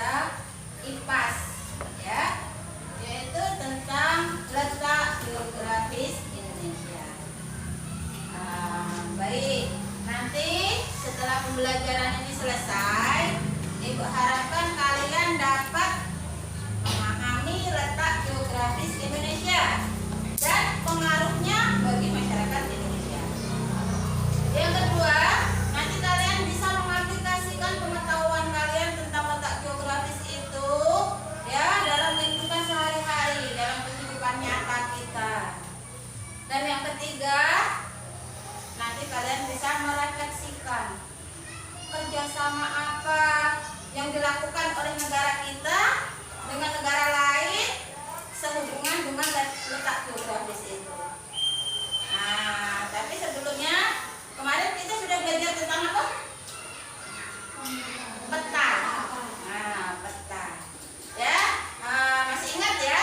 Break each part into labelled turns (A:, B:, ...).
A: pada IPAS ya, yaitu tentang letak geografis Indonesia. Baik, nanti setelah pembelajaran ini selesai, Ibu harapkan kalian dapat memahami letak geografis Indonesia dan pengaruhnya bagi masyarakat Indonesia. Yang kedua, nanti kalian bisa mengaplikasikan pengetahuan kalian tentang letak geografis itu ya dalam kehidupan sehari-hari, dalam kehidupan nyata kita. Dan yang ketiga, nanti kalian bisa merefleksikan kerjasama apa yang dilakukan oleh negara kita dengan negara lain sehubungan dengan letak geografis itu. Nah, tapi sebelumnya kemarin kita sudah belajar tentang apa? Peta. Nah, peta. Ya, masih ingat ya?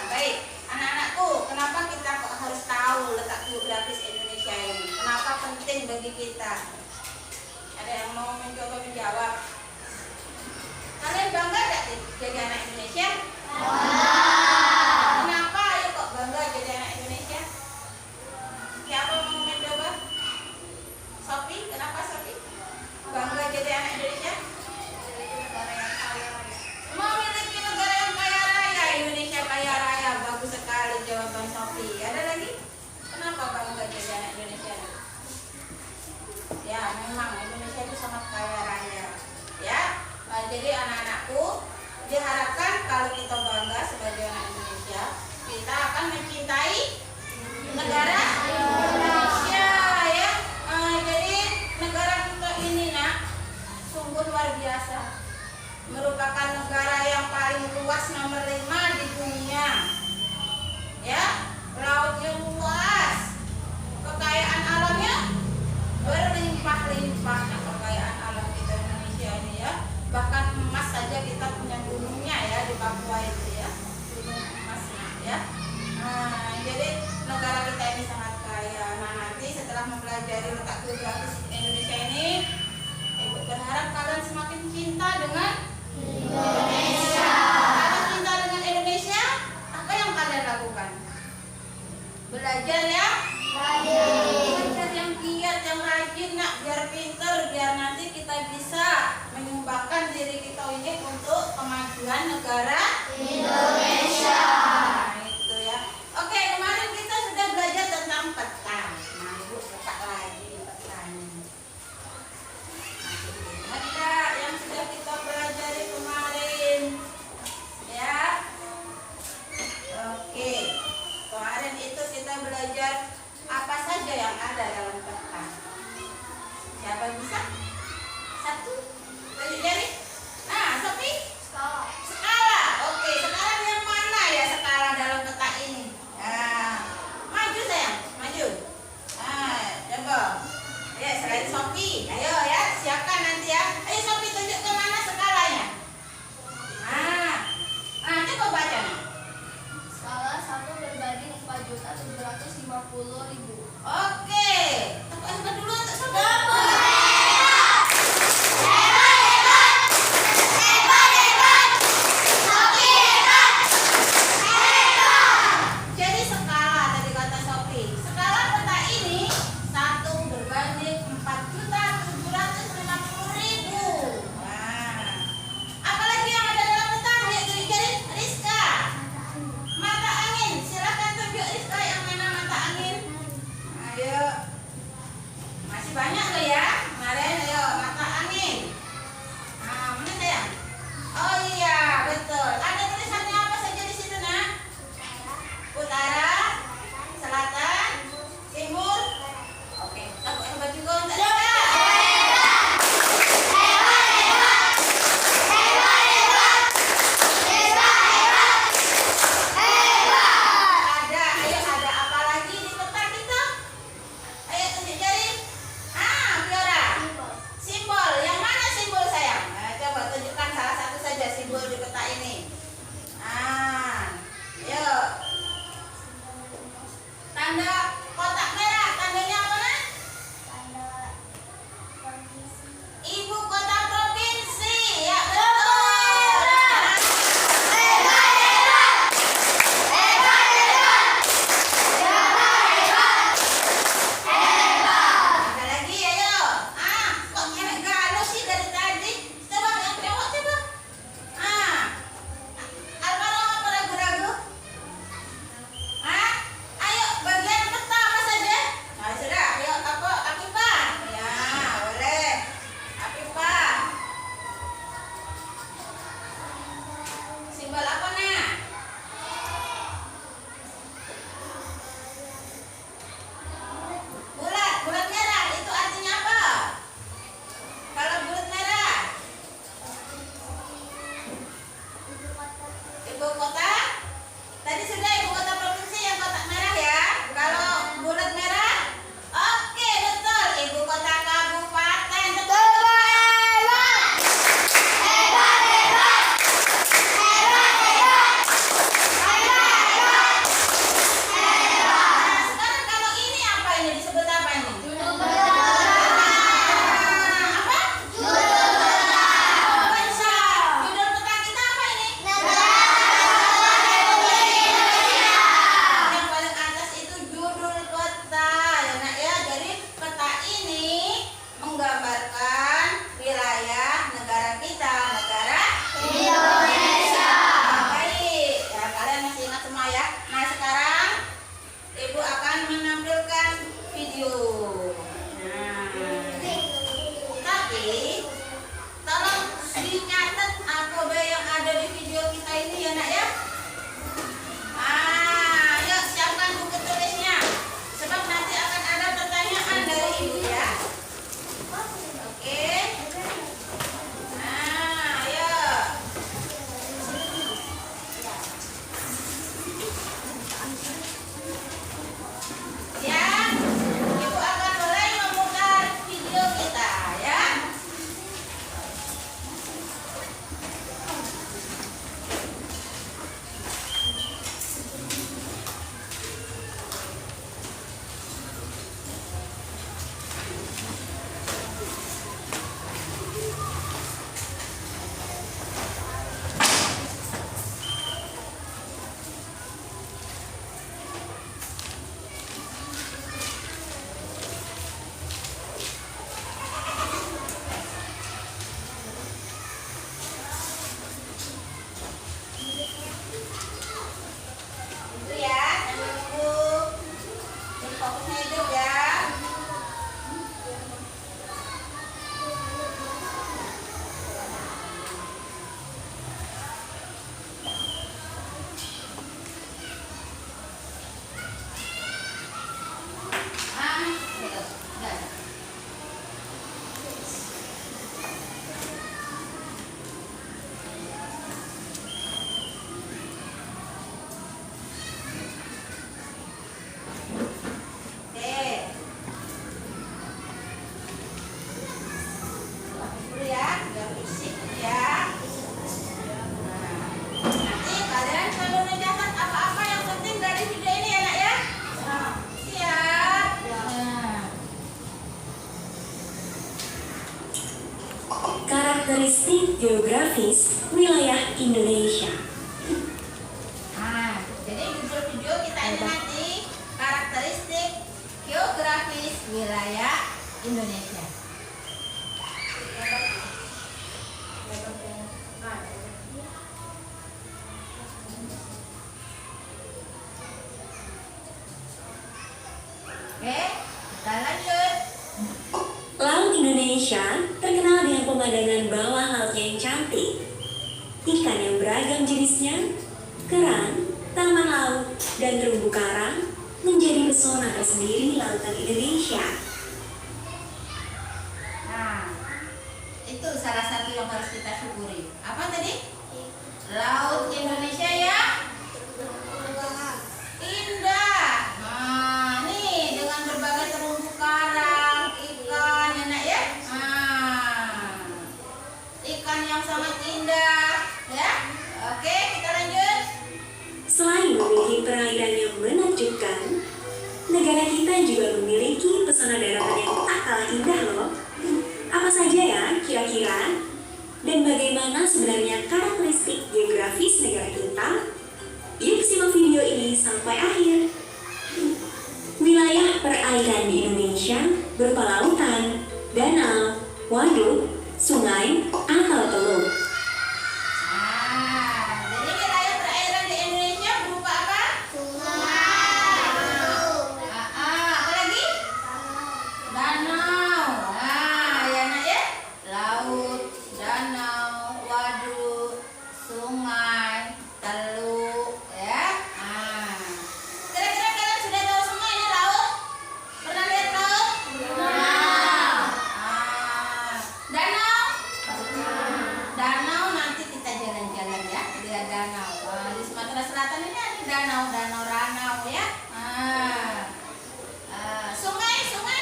A: Baik, anak-anakku, kenapa kita kok harus tahu letak geografis Indonesia ini? Kenapa penting bagi kita? Ada yang mau mencoba menjawab? Kalian bangga gak jadi anak Indonesia? Kenapa ayo kok bangga jadi anak Indonesia? Siapa mau mencoba? Sophie, kenapa Sophie? Bangga jadi anak Indonesia? Memiliki negara yang kaya raya. Indonesia kaya raya. Bagus sekali jawaban Sophie. Ada lagi? Kenapa bangga jadi anak Indonesia? Ya, memang Indonesia itu sangat kaya raya. Ya, jadi anak-anakku, diharapkan kalau kita bangga sebagai anak Indonesia, kita akan mencintai negara Indonesia ya. Jadi negara kita ini nak sungguh luar biasa, merupakan negara yang paling luas nomor 5 di dunia ya. Lautnya luas, kekayaan alamnya berlimpah-limpah. Kekayaan alam kita Indonesia ini ya, bahkan emas saja kita punya gunungnya ya di Papua itu ya, gunung emasnya ya. Jadi negara kita ini sangat kaya. Nah, nanti setelah mempelajari letak geografis Indonesia ini, Ibu berharap kalian semakin cinta dengan Indonesia. Kalian cinta dengan Indonesia, apa yang kalian lakukan? Belajar ya. Belajar yang giat, yang rajin nak, biar pinter, biar nanti kita bisa menyumbangkan diri kita ini untuk kemajuan negara Indonesia. Nah, itu ya. Oke, kemarin kita sudah belajar tentang peta. Nah, Ibu buka lagi petanya. Ada yang sudah kita pelajari kemarin. Ya. Oke. Kemarin itu kita belajar apa saja yang ada dalam peta. Siapa bisa? Satu. Lanjut jari. Nah, Sophie. Skala.
B: karakteristik geografis wilayah Indonesia.
A: Nah, jadi judul video kita ini nanti karakteristik geografis wilayah Indonesia. Oke, kita lanjut.
B: Laut Indonesia terkenal dengan pemandangan bawah lautnya yang cantik. Ikan yang beragam jenisnya, kerang, taman laut, dan terumbu karang menjadi pesona tersendiri lautan Indonesia.
A: Nah, itu salah satu yang harus kita syukuri. Apa tadi? Laut Indonesia ya indah. Nah, nih dengan berbagai terumbu karang, ikan ya nak ya. Nah, ikan yang sangat indah ya. Oke, kita lanjut.
B: Selain memiliki perairan yang menakjubkan, negara kita juga memiliki pesona daratan yang tak kalah indah loh. Apa saja ya kira-kira? Dan bagaimana sebenarnya karakteristik geografis negara kita? Yuk simak video ini sampai akhir. Wilayah perairan di Indonesia berupa lautan, danau, waduk, sungai, atau teluk.
A: Jadi wilayah perairan di Indonesia berupa apa? Apa lagi? Danau. Ya nak ya. Laut, danau, waduk, sungai, teluk, ya. Kira-kira kalian sudah tahu semua ini laut? Pernah lihat laut? Danau? Danau nanti kita jalan-jalan ya, lihat danau. Di Sumatera Selatan ini ada danau Ranau ya. Sungai. Sungai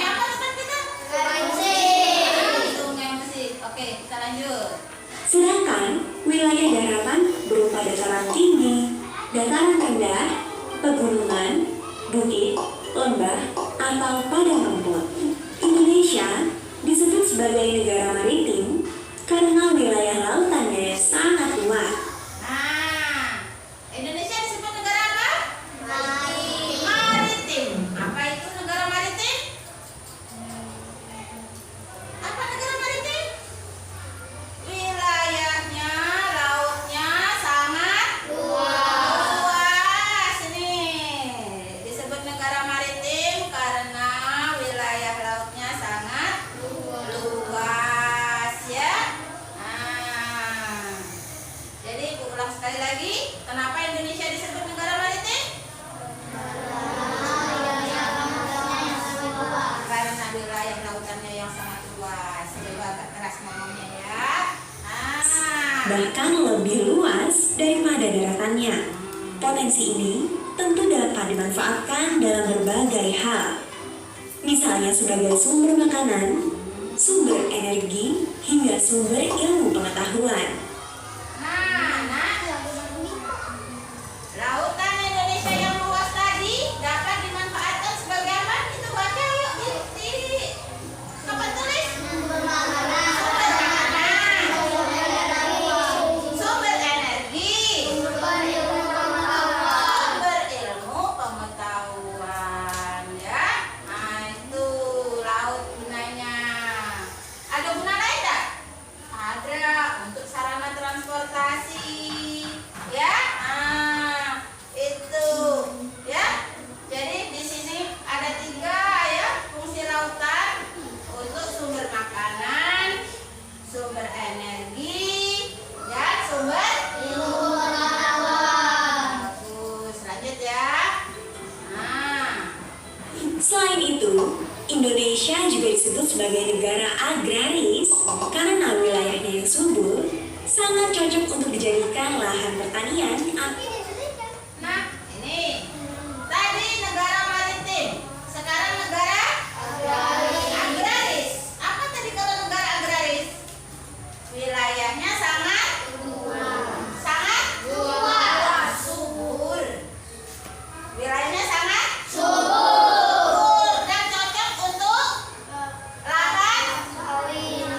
A: apa Ustaz kita? Sungai Mesir. Oke, kita lanjut.
B: Sedangkan wilayah daratan berupa dataran tinggi, dataran rendah, pegunungan, bukit, lembah, atau padang rumput. Indonesia disebut sebagai negara maritim karena wilayah lautannya sangat luas.
A: Nah, Indonesia disebut negara apa? Maritim. Apa itu negara maritim? Apa negara maritim? Wilayahnya, lautnya sangat luas. Ini disebut negara maritim karena wilayah lautnya sangat luas ya. Jadi ibu ulang sekali lagi, kenapa Indonesia disebut negara maritim? Karena wilayah lautannya yang sangat luas. Coba agak keras ngomongnya ya.
B: Bahkan lebih luas daripada daratannya. Potensi ini tentu dapat dimanfaatkan dalam berbagai hal. Misalnya sebagai sumber makanan, sumber energi, hingga sumber ilmu pengetahuan.
A: Lautan Indonesia yang luas tadi dapat dimanfaatkan sebagai apa? Kita baca yuk di papan tulis. Sumber makanan, sumber energi, sumber ilmu pengetahuan ya. Nah, itu laut gunanya. Ada guna lain tak? Ada untuk sarana transportasi ya. Itu ya. Jadi di sini ada 3 ya fungsi lautan, untuk sumber makanan, sumber energi, dan sumber ilmu pengetahuan. Bagus, lanjut ya.
B: Selain itu, Indonesia juga disebut sebagai negara agraris karena wilayahnya yang subur sangat cocok untuk dijadikan lahan pertanian.
A: Nah, ini tadi negara maritim, sekarang negara agraris. Apa tadi kalau negara agraris? Wilayahnya sangat luas, subur. Wilayahnya sangat subur dan cocok untuk lahan pertanian.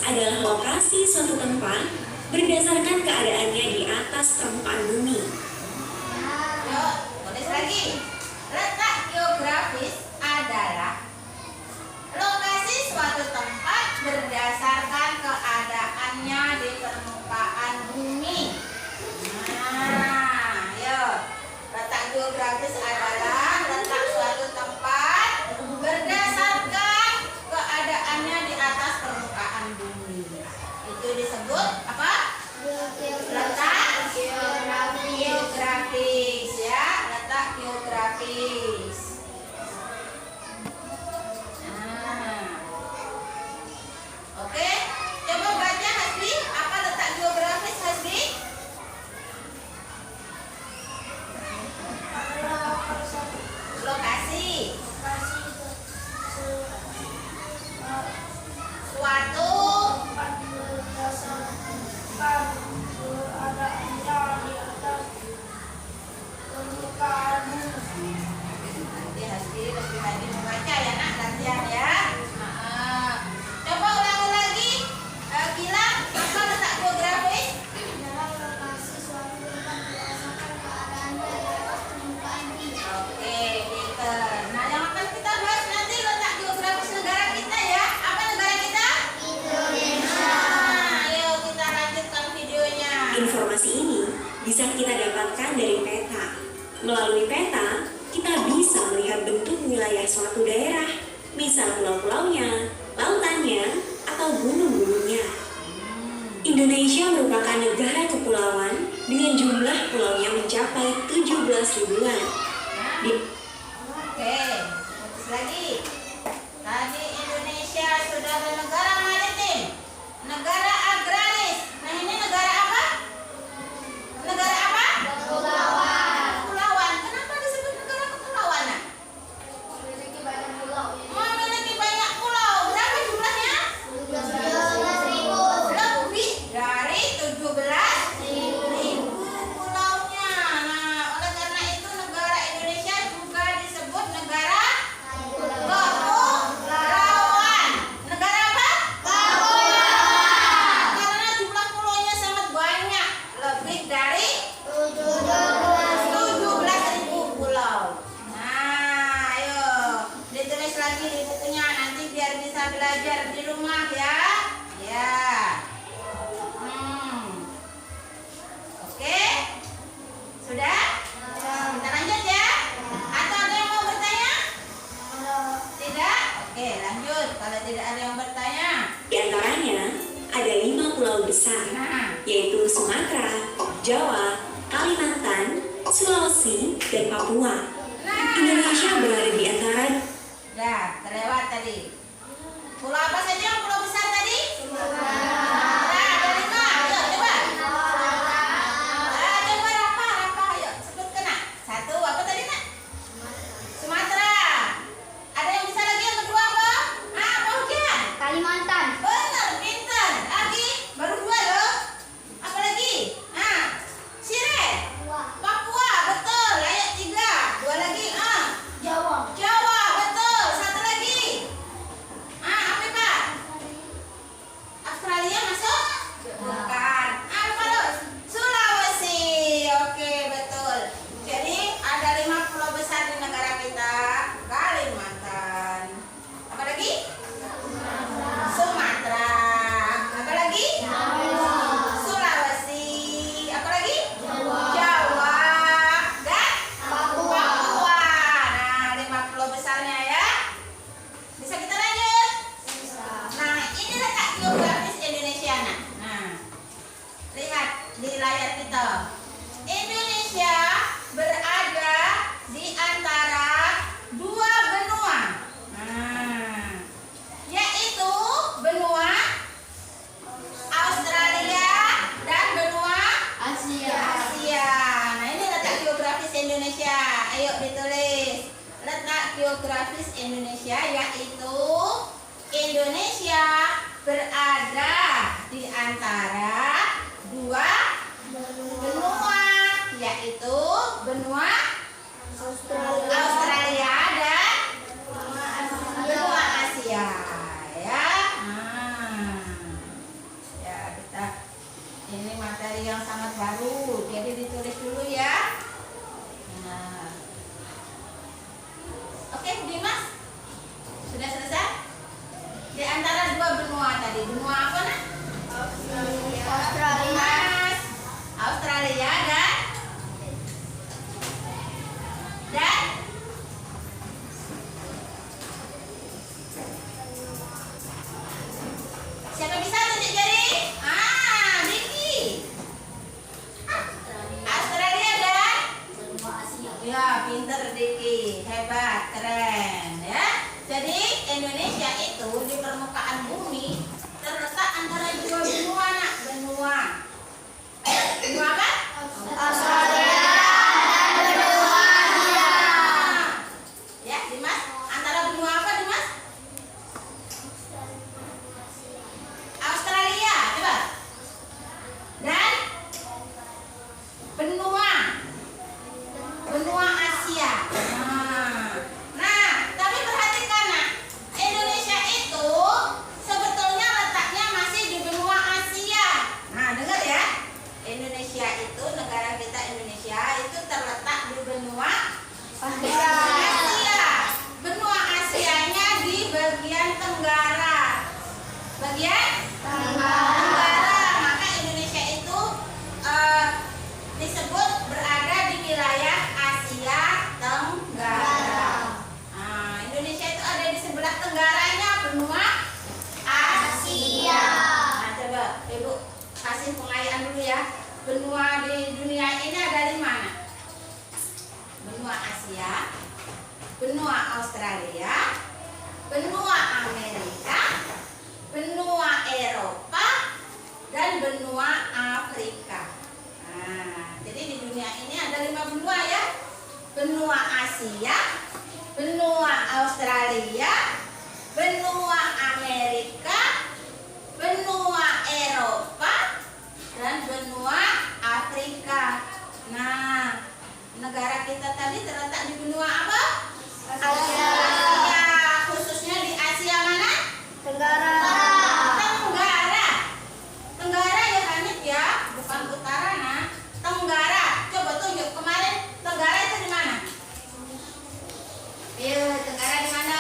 B: adalah lokasi suatu tempat berdasarkan keadaannya di atas permukaan bumi.
A: Yuk, tulis lagi. Letak geografis adalah lokasi suatu tempat berdasarkan keadaannya di permukaan bumi. Nah, yuk. Letak geografis adalah letak suatu tempat berdasarkan keadaannya di atas permukaan bumi. Itu disebut apa? Letak geografis ya, letak geografis. Nah. Oke, coba baca Hasbi, apa letak geografis Hasbi? Lokasi suatu nanti Hasbi lebih lagi membaca ya nak, latihan ya. Coba ulangi lagi. Bilang apa letak geografis? Oke, pinter. Nah, yang akan kita bahas nanti letak geografis negara kita ya. Apa negara kita? Indonesia. Ayo kita lanjutkan videonya.
B: Informasi ini bisa kita dapatkan dari peta. Melalui peta, kita bisa melihat bentuk wilayah suatu daerah, misal pulau-pulaunya, lautannya, atau gunung-gunungnya. Indonesia merupakan negara kepulauan dengan jumlah pulaunya mencapai 17 ribuan.
A: Oke, terus lagi. Tadi Indonesia sudah negara maritim, negara agraris. Nah, ini negara apa? Negara apa? Kepulauan. Kenapa disebut negara kepulauan? Nak? Memiliki banyak pulau. Berapa jumlahnya? 17.000. Lebih dari 17.000 pulaunya. Nah, oleh karena itu negara Indonesia juga disebut negara kepulauan. Negara apa? Kepulauan. Karena jumlah pulaunya sangat banyak. Lebih dari 17.000 pulau. Nah, ayo ditulis lagi di bukunya nanti biar bisa belajar di rumah ya. Ya. Oke. Sudah? Kita lanjut ya. Atau ada yang mau bertanya? Tidak? Oke, lanjut. Kalau tidak ada yang bertanya.
B: Di antaranya, ada 5 pulau besar,
A: Nah.
B: yaitu Sumatera, Jawa, Kalimantan, Sulawesi, dan Papua. Indonesia berada di antara
A: Dah, terlewat tadi. Pulau apa saja yang pulau besar tadi? Nah, ada 5. Ayo, coba. Coba Rafa, ayo sebutkan nak. 1, apa tadi nak? Sumatera. Ada yang bisa lagi yang kedua apa? Apa Hujan?
C: Kalimantan.
A: Benar, pintar. Lagi, baru 2 loh. Apa lagi? Sire. Papua, betul. Ayo 3. 2 lagi.
C: Jawa.
A: Jawa, betul. 1 lagi. Apa Pak? Australia masuk? Bukan. Apa loh? Sulawesi. Oke, betul. Jadi ada 5 pulau besar di negara kita. Kalimantan. Apa lagi? Sumatera. Apa lagi? Sulawesi. Apa lagi? Jawa. Dan Papua. Nah, 5 pulau besarnya ya. Bisa kita lanjut? Nah, ini letak geografis Indonesia. Nah, lihat di layar kita. Indonesia berada di antara 2 benua. Nah, yaitu benua Australia dan benua Asia. Nah, ini letak geografis Indonesia. Ayo ditulis. Letak geografis Indonesia yaitu Indonesia berada di antara 2 benua, yaitu benua Australia dan benua Asia. Ya. Bagian Tenggara. Maka Indonesia itu disebut berada di wilayah Asia Tenggara. Indonesia itu ada di sebelah tenggaranya benua Asia. Nah, coba Ibu kasih pengayaan dulu ya. Benua di dunia ini ada 5. Benua Asia, benua Australia, benua Amerika, benua Eropa, dan benua Afrika. Nah, jadi di dunia ini ada 5 benua ya. Benua Asia, benua Australia, benua Amerika, benua Eropa, dan benua Afrika. Nah, negara kita tadi terletak di benua apa? Asia. Khususnya di Asia mana?
C: Tenggara.
A: Tenggara. Tenggara ya Hanif ya, bukan utara nah. Tenggara. Coba tunjuk kemarin Tenggara itu di mana? Iya, Tenggara di mana?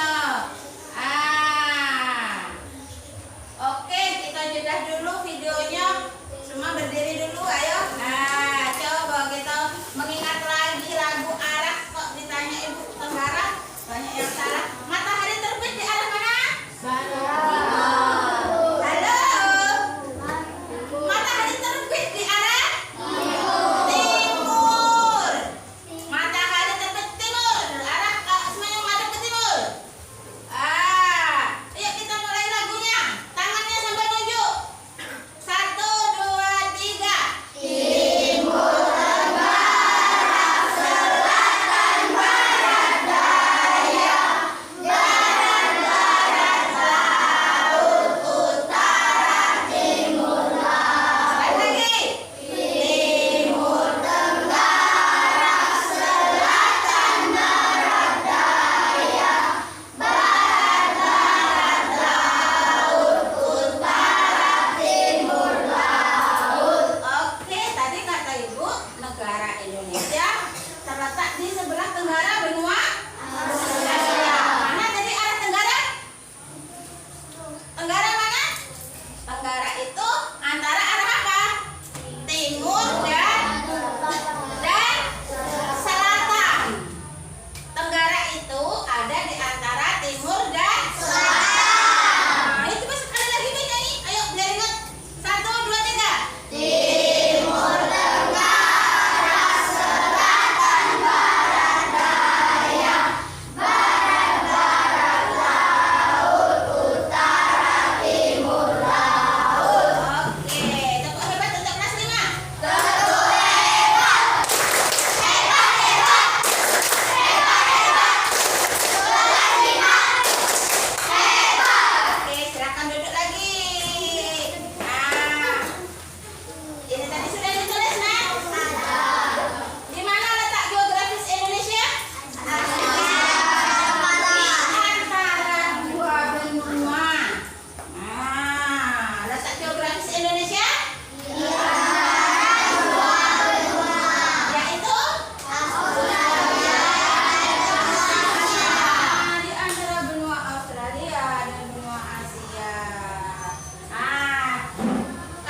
A: Oke, kita jeda dulu videonya. Semua berdiri dulu, ayo. Nah, coba kita mengingat lagi lagu Arab. Kok ditanya Ibu Tenggara? Banyak yang salah. Matahari terbit di arah mana? Halo. Matahari terbit di arah timur. Matahari terbit timur. Arah semuanya madep ke timur. Yuk kita mulai lagunya. Tangannya sambil nunjuk. 1, 2, 3. Timur, Tenggara, Selatan, Barat, Daya, Barat, Barat, Laut, Utara, Timur, Laut. Lagi. Timur, Tenggara, Selatan, Barat, Daya, Barat, Barat, Laut, Utara, Timur, Laut. Oke, tadi kata Ibu, negara Indonesia terletak di sebelah tenggara benua Asia. Mana tadi arah tenggara? Tenggara mana? Tenggara itu antara arah apa? Timur dan selatan. Tenggara itu ada di antara timur dan selatan. Ayo coba sekali lagi nyanyi. Ayo biar ingat. 1, 2, 3. Timur, Tenggara, Selatan, Barat, Daya, Barat, Barat, Laut, Utara, Timur, Laut. Oke, tepuk hebat untuk kelas 5. Tepuk hebat. Hebat, hebat. Hebat, hebat. Kelas 5. Hebat. Oke, silakan duduk lagi. Nah, ini tadi sudah ditulis, Nak? Di mana letak geografis Indonesia? Di antara 2 benua. Nah, letak geografis Indonesia? Yaitu? Di antara benua Australia dan benua Asia.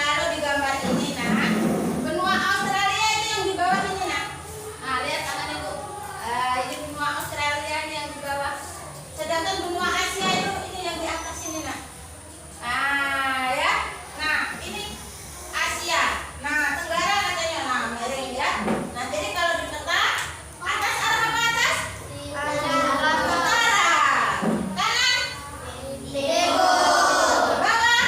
A: Kalau di gambar ini Nak, benua Australia ini yang di bawah ini Nak. Lihat tangan Ibu. Ini benua Australia ini yang di bawah. Sedangkan benua Asia itu ini yang di atas ini Nak. Ya. Nah, ini Asia. Nah, Tenggara katanya miring ya. Nah, jadi kalau di peta atas arah apa atas? Utara. Kanan? Timur. Bawah?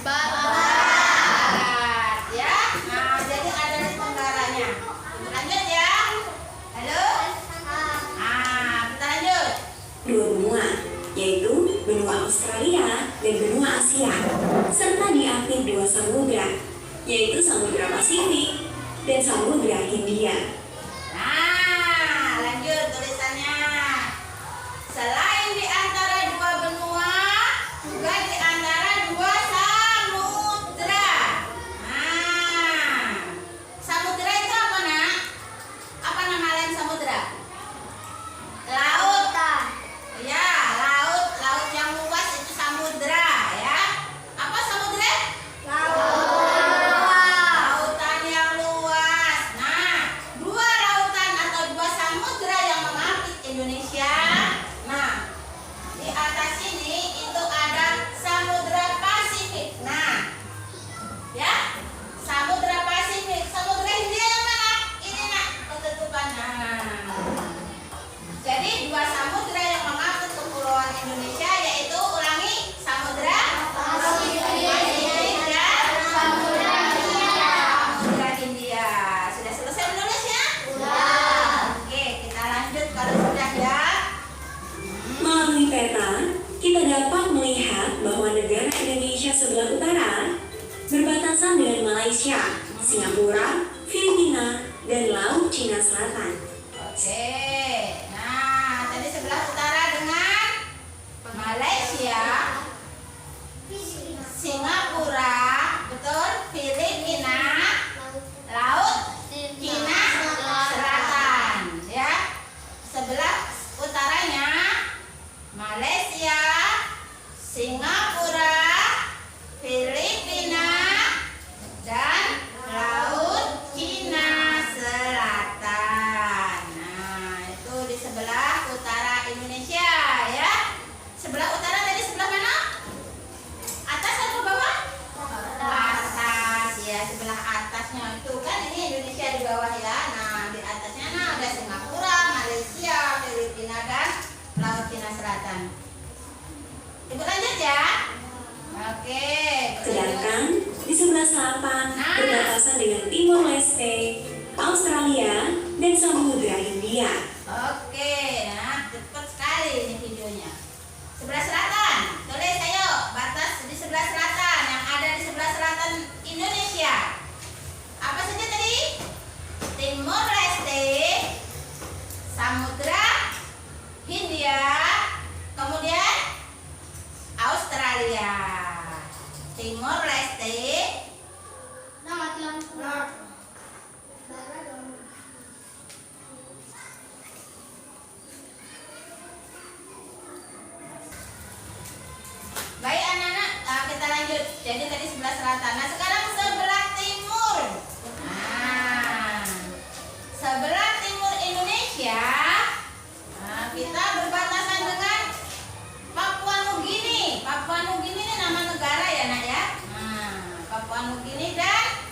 A: Barat. Ya. Nah, jadi ada di tenggaranya. Lanjut ya. Halo? Kita lanjut.
B: 2 benua, yaitu benua Australia dan benua Asia, serta diapit 2 samudra, yaitu Samudra Pasifik dan Samudra Hindia.
A: Nah, lanjut tulisannya. Selain di antara 2 benua, juga di antara 2 samudra. Samudra itu apa, Nak? Apa nama lain samudra? Laut. Ya, laut yang luas itu samudra.
B: Indonesia sebelah utara berbatasan dengan Malaysia, Singapura, Filipina, dan Laut Cina Selatan.
A: Oke. Nah, tadi sebelah utara dengan Malaysia, Singapura, betul, Filipina, Laut Cina Selatan, ya. Sebelah utaranya Malaysia, Singapura, Filipina, dan Laut Cina Selatan. Nah, itu di sebelah utara Indonesia, ya. Sebelah utara tadi sebelah mana? Atas atau bawah? Atas, ya, sebelah atasnya itu kan ini Indonesia di bawah, ya. Nah, di atasnya ada Singapura, Malaysia, Filipina, dan Laut Cina Selatan. Ibu lanjut ya. Oke.
B: Sedangkan di sebelah selatan berbatasan dengan Timor Leste, Australia, dan Samudra Hindia.
A: Oke, nah cepat sekali ini videonya. Sebelah selatan, tulis ayo batas di sebelah selatan yang ada di sebelah selatan Indonesia. Apa saja tadi? Timor Leste, Samudra Hindia, kemudian Australia. Timor Leste, baik anak-anak, kita lanjut. Jadi tadi sebelah selatan. Nah, sekarang sebelah timur. Nah, sebelah timur Indonesia, nah, kita berbatasan dengan Papua Nugini. Papua Nugini ini nama negara ya, Nak, ya. Nah, Papua Nugini dan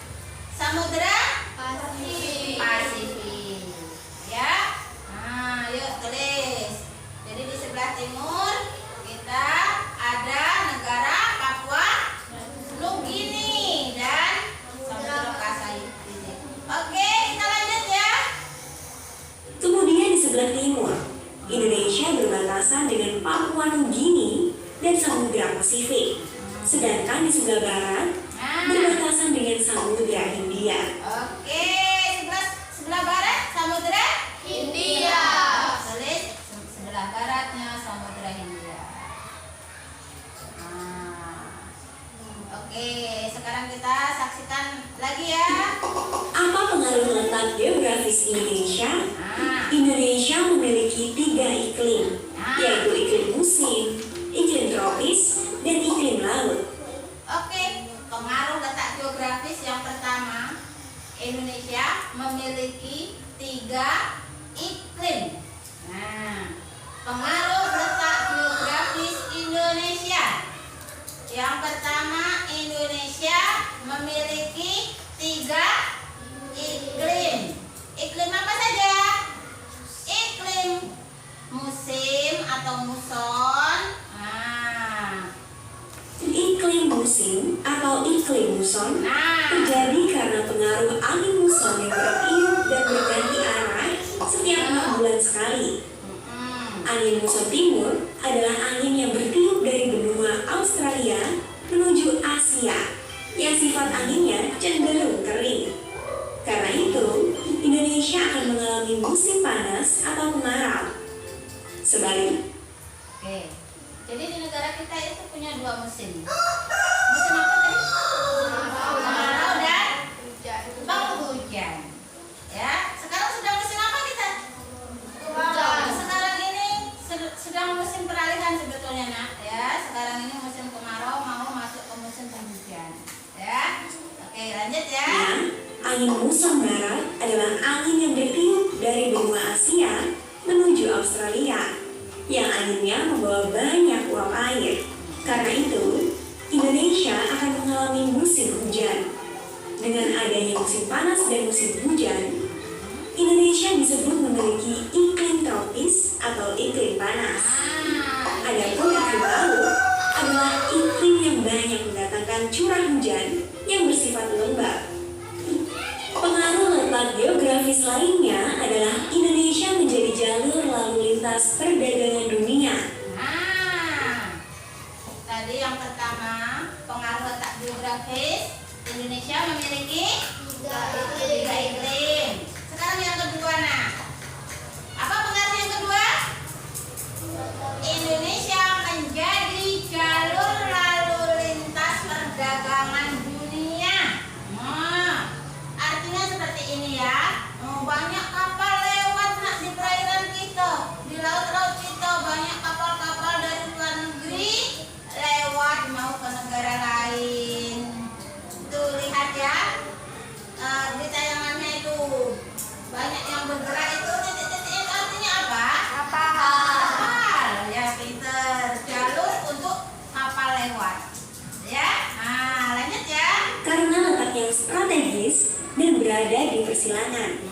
A: Samudra Pasifik. Ya. Nah, yuk tulis. Jadi di sebelah timur kita ada negara Papua Nugini dan Samudra Pasifik. Oke, kita lanjut ya.
B: Kemudian di sebelah timur, Indonesia berbatasan dengan Papua Nugini dan Samudra Pasifik. Sedangkan di sebelah barat berbatasan dengan Samudra Hindia.
A: Oke, sebelah barat Samudra Hindia. Tulis sebelah baratnya Samudra Hindia. Nah, oke, sekarang kita saksikan lagi ya.
B: Apa pengaruh letak geografis Indonesia? Indonesia memiliki 3 iklim, yaitu iklim musim, iklim tropis, dan iklim laut.
A: Oke, pengaruh letak geografis yang pertama, Indonesia memiliki 3 iklim. Nah, pengaruh letak geografis Indonesia. Yang pertama, Indonesia memiliki 3 iklim. Iklim apa saja? Iklim musim atau muson.
B: Iklim musim atau iklim muson
A: Nah,
B: terjadi karena pengaruh angin muson yang bertiup dan berganti arah setiap 6 bulan sekali. Angin muson timur adalah angin yang bertiup dari benua Australia menuju Asia, yang sifat anginnya cenderung kering. Karena itu, Indonesia akan mengalami musim panas atau kemarau. Sebalik,
A: oke. Jadi di negara kita itu punya 2 musim. Musim apa tadi? Kemarau dan penghujan. Ya, sekarang sedang musim apa kita? Sekarang ini sedang musim peralihan sebetulnya, Nak. Ya, sekarang ini musim kemarau mau masuk ke musim penghujan. Ya. Oke, lanjut ya.
B: angin muson barat adalah angin yang bertiup dari benua Asia menuju Australia, yang anginnya membawa banyak uap air. Karena itu, Indonesia akan mengalami musim hujan. Dengan adanya musim panas dan musim hujan, Indonesia disebut memiliki iklim tropis atau iklim panas. Adapun iklim laut adalah iklim yang banyak mendatangkan curah hujan yang bersifat lembab. Pengaruh letak geografis lainnya adalah Indonesia menjadi jalur lalu lintas perdagangan dunia.
A: Tadi yang pertama geografis, Indonesia memiliki
C: Tiga
A: tiga iklim. Sekarang yang kedua, nah, apa pengaruh yang kedua? Indonesia menjadi jalur lalu lintas perdagangan dunia. Artinya seperti ini ya. Banyak kapal lewat nak di perairan kita, di laut-laut kita banyak kapal-kapal dari luar negeri lewat mau ke negara lain. Tuh lihat ya, di tayangannya itu banyak yang bergerak itu titik-titik itu artinya apa? Kapal. Ya pinter, jalur untuk kapal lewat. Ya, nah lanjut ya.
B: Karena letak yang strategis dan berada di persilangan.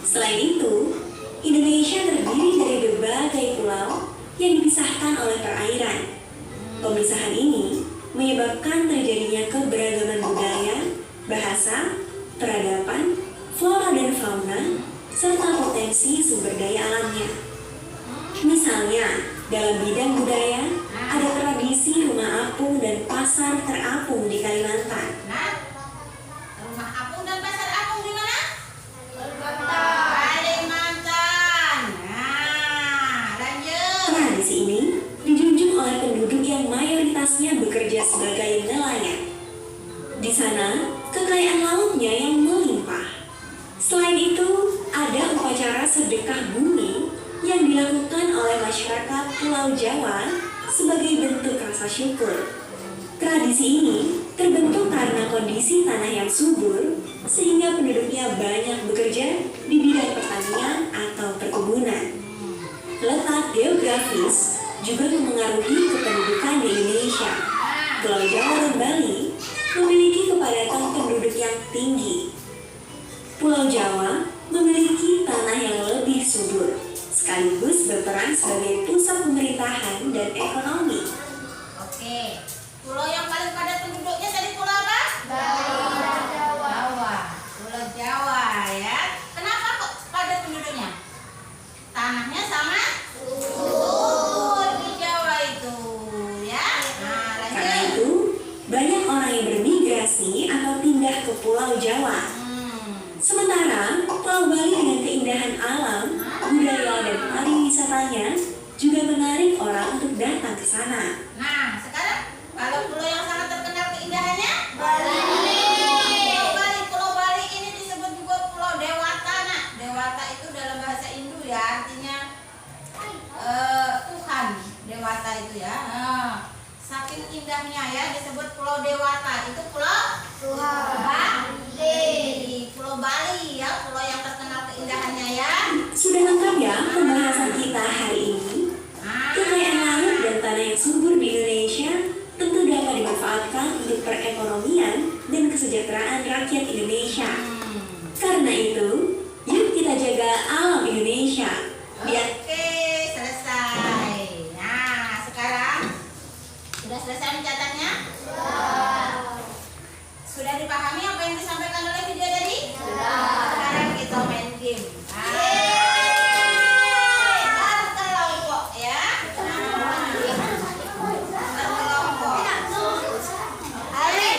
B: Selain itu, Indonesia terdiri dari berbagai pulau yang dipisahkan oleh perairan. Pemisahan ini menyebabkan terjadinya keberagaman budaya, bahasa, peradaban, flora dan fauna, serta potensi sumber daya alamnya. Misalnya, dalam bidang budaya, ada tradisi rumah apung dan pasar terapung di Kalimantan.
A: Nah, rumah apung dan pasar apung di mana?
C: Kalimantan.
A: Kalimantan. Nah, lanjut.
B: Tradisi ini dijunjung oleh penduduk yang mayoritasnya bekerja sebagai nelayan. Di sana, kekayaan lautnya yang melimpah. Selain itu, ada upacara sedekah bumi yang dilakukan oleh masyarakat Pulau Jawa sebagai bentuk rasa syukur. Tradisi ini terbentuk karena kondisi tanah yang subur sehingga penduduknya banyak bekerja di bidang pertanian atau perkebunan. Letak geografis juga memengaruhi kependudukan di Indonesia. Pulau Jawa dan Bali memiliki kepadatan penduduk yang tinggi. Pulau Jawa memiliki tanah yang lebih subur, sekaligus berperan sebagai pusat pemerintahan dan ekonomi.
A: Oke. Pulau yang paling padat penduduknya tadi pulau apa? Jawa. Pulau Jawa ya. Kenapa kok padat penduduknya? Tanahnya sama? Subur di Jawa itu ya. Nah,
B: Karena
A: lanjut.
B: itu, banyak orang yang bermigrasi atau pindah ke Pulau Jawa. Sementara Pulau Bali dengan keindahan alam, budaya dan pariwisatanya juga menarik orang untuk datang ke sana.
A: Nah, sekarang kalau pulau yang sangat terkenal keindahannya
C: Bali.
A: Pulau Bali ini disebut juga Pulau Dewata. Nah, Dewata itu dalam bahasa Hindu ya, artinya Tuhan. Dewata itu ya. Nah, saking indahnya ya disebut Pulau Dewata. Itu Pulau Bali. Pulau Bali ya, pulau yang terkenal keindahannya ya.
B: Sudah lengkap ya pembahasan kita hari ini? Kekayaan laut dan tanah yang subur di Indonesia tentu dapat dimanfaatkan untuk perekonomian dan kesejahteraan rakyat Indonesia. Karena itu, yuk kita jaga alam Indonesia. Biar
A: Oke, selesai. Nah, sekarang sudah selesai mencatatnya? Sudah dipahami apa yang disampaikan oleh video tadi? Sekarang kita main game. Berkelompok ya. Berkelompok. Ayo.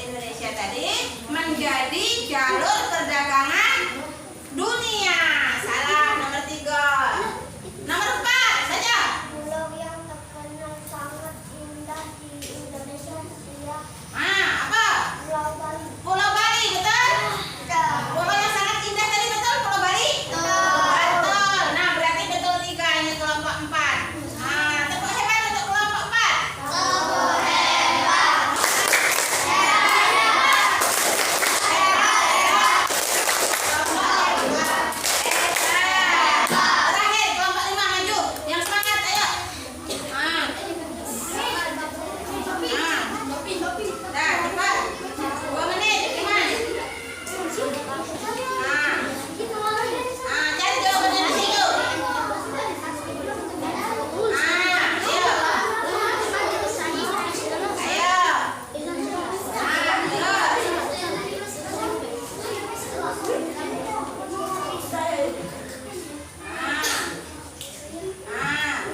A: Indonesia tadi menjadi jalur perdagangan dunia. Salah, nomor 3. Nomor 4 saja.
C: Pulau yang terkenal sangat indah di Indonesia ya.
A: Apa?
C: Pulau Bali.
A: Pulau Bali, betul? Pulau yang sangat indah tadi betul, Pulau Bali? Betul. Nah, berarti betul 3, ini kelompok 4. Tepuk hebat untuk kelompok 4. Terakhir, kelompok 5 maju. Yang semangat, ayo. Dah, cepat. 2 menit, Iman. Cari jawabannya di situ. Ayo.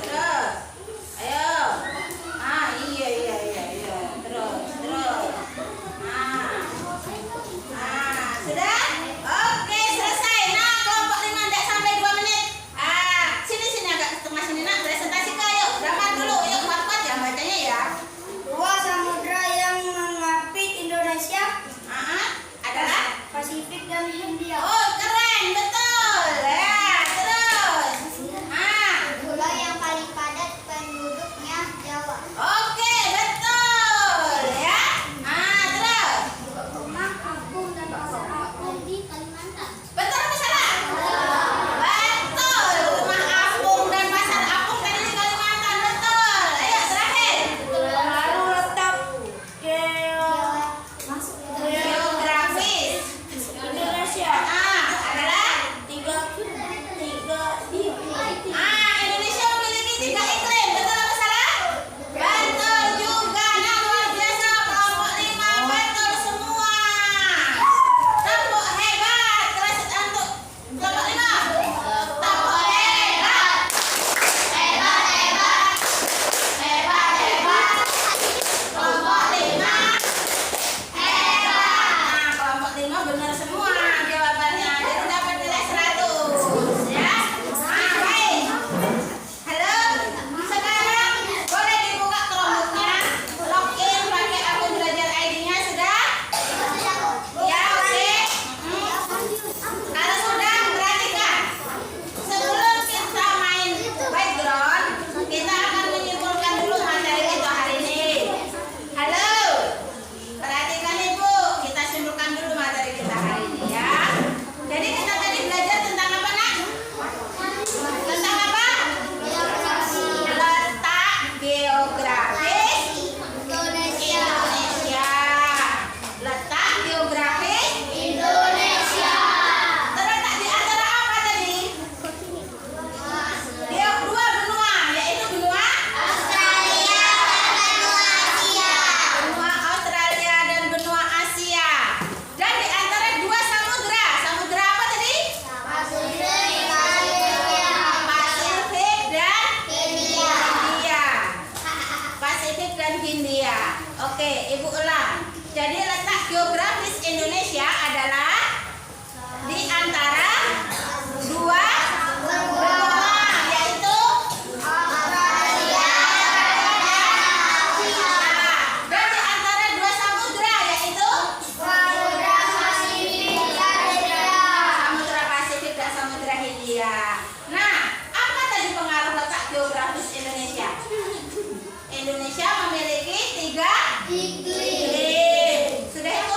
A: Terus. Ayo. Iya. Terus. Sudah? Oke, selesai. Nah, kelompok 5 tidak sampai 2 menit. Sini agak ke tengah sini, nak. Presentasi ke, yuk. Gambar dulu, yuk. Kuat-kuat ya bacanya ya.
C: Dua samudra yang mengapit Indonesia,
A: Adalah?
C: Pasifik dan Hindia.
A: Oh, keren. Betul. Ya, terus.
C: Pulau yang paling padat penduduknya Jawa.
A: Oke, betul. Ya. Terus.
C: Rumah apung dan pasar apung di Kalimantan.
A: Betul apa salah? Betul. Rumah apung dan pasar apung tadi di Kalimantan. Betul. Ayo, terakhir.
C: Lalu letak
A: Geografis.
C: Indonesia.
A: Adalah?
C: Tiga
A: Indonesia memiliki 3 iklim. Betul apa salah? Betul juga. Nah, luar biasa. Kelompok 5 betul semua. Tepuk hebat. Kelas untuk kelompok 5. Tepuk hebat. Hebat. Kelompok 5. Hebat. Nah, kelompok 5 benar semua jawabannya. Jadi dapat nilai 100. Ya. Baik. Halo. Sekarang boleh dibuka Chromebook-nya. Login pakai akun belajar ID-nya sudah? Ya, oke. Kalau sudah, perhatikan. Sebelum kita main background, kita akan menyimpulkan dulu materi kita hari ini. Halo. Perhatikan Ibu, kita simpulkan dulu materi kita hari ini ya. Jadi kita tadi belajar tentang apa, Nak? Tentang apa? Letak geografis Indonesia. Letak geografis
C: Indonesia.
A: terletak di antara apa tadi? Dia 2 benua, yaitu benua
C: Australia dan benua Asia.
A: benua Australia dan benua Asia. Dan di antara 2 samudra. Samudra apa tadi? Pasifik dan Hindia. Pasifik dan Hindia. Oke, Ibu ulang. Jadi letak geografis Indonesia adalah di antara 2 benua, yaitu
C: Australia
A: dan di antara 2 samudra, yaitu
C: Samudra Pasifik dan Hindia.
A: Samudra Pasifik dan Samudra Hindia. Nah, apa tadi pengaruh letak geografis Indonesia? Indonesia memiliki 3
C: Iklim.
A: iklim. Sudah itu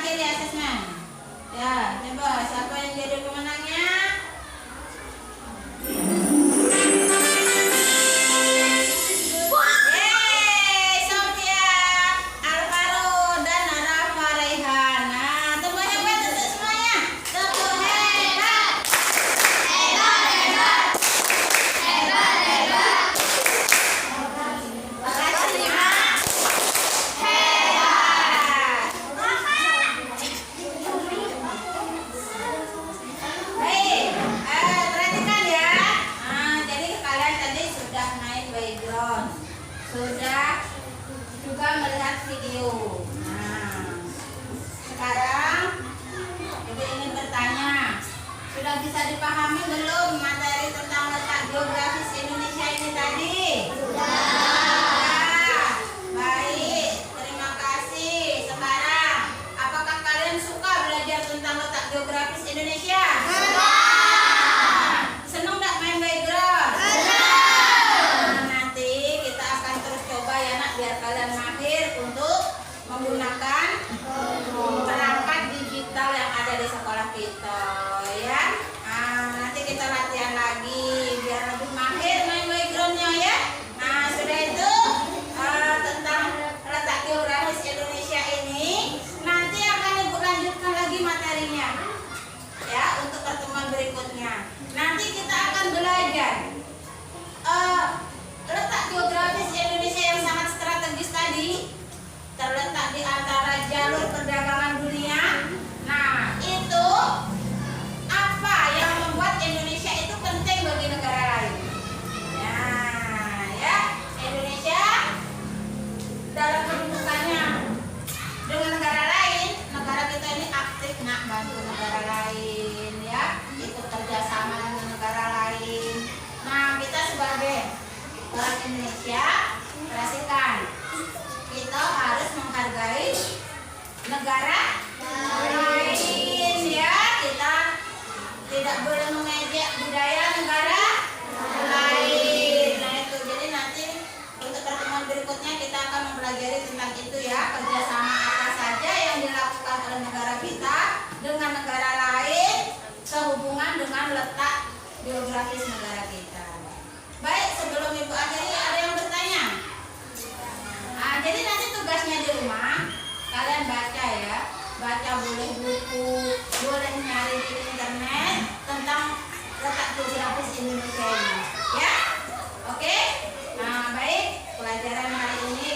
A: lagi di asesmen. Ya, coba siapa yang jadi pemenangnya? Yeay, Sofia, Alvaro dan Rafa Raihan. Nah, temuannya buat untuk semuanya. Tepuk hebat. Makasih ya. Baik, perhatikan ya. Jadi kalian tadi sudah main background, sudah juga melihat video. Nah, sekarang ibu ingin bertanya, sudah bisa dipahami belum materi tentang letak geografis Indonesia ini tadi? Sudah. Baik, terima kasih. Sekarang, apakah kalian suka belajar tentang letak geografis Indonesia? Senang nggak main background? Nah, nanti kita akan terus coba ya nak, biar kalian mahir untuk menggunakan perangkat digital yang ada di sekolah kita ya. Nanti kita latihan lagi biar lebih mahir main backgroundnya ya. Nah, sudah itu tentang letak geografis Indonesia ini nanti akan ibu lanjutkan lagi materinya ya untuk pertemuan berikutnya. Nanti kita akan belajar letak geografis Indonesia yang sangat strategis tadi, terletak di antara jalur perdagangan dunia. Nah, itu apa yang membuat Indonesia itu penting bagi negara lain? Nah, ya, Indonesia dalam kedudukannya dengan negara lain, negara kita ini aktif nak bantu negara lain ya, ikut kerjasama dengan negara lain. Nah, kita sebagai orang Indonesia, perhatikan, kita harus menghargai negara lain ya. Kita tidak boleh mengejek budaya negara lain. Nah itu, jadi nanti untuk pertemuan berikutnya kita akan mempelajari tentang itu ya, kerjasama apa saja yang dilakukan oleh negara kita dengan negara lain sehubungan dengan letak geografis negara kita. Baik, sebelum ibu akhiri ada yang bertanya? Jadi nanti tugasnya di rumah kalian baca ya, baca boleh buku, boleh nyari di internet tentang letak geografis Indonesia ini ya. Oke, nah baik, pelajaran hari ini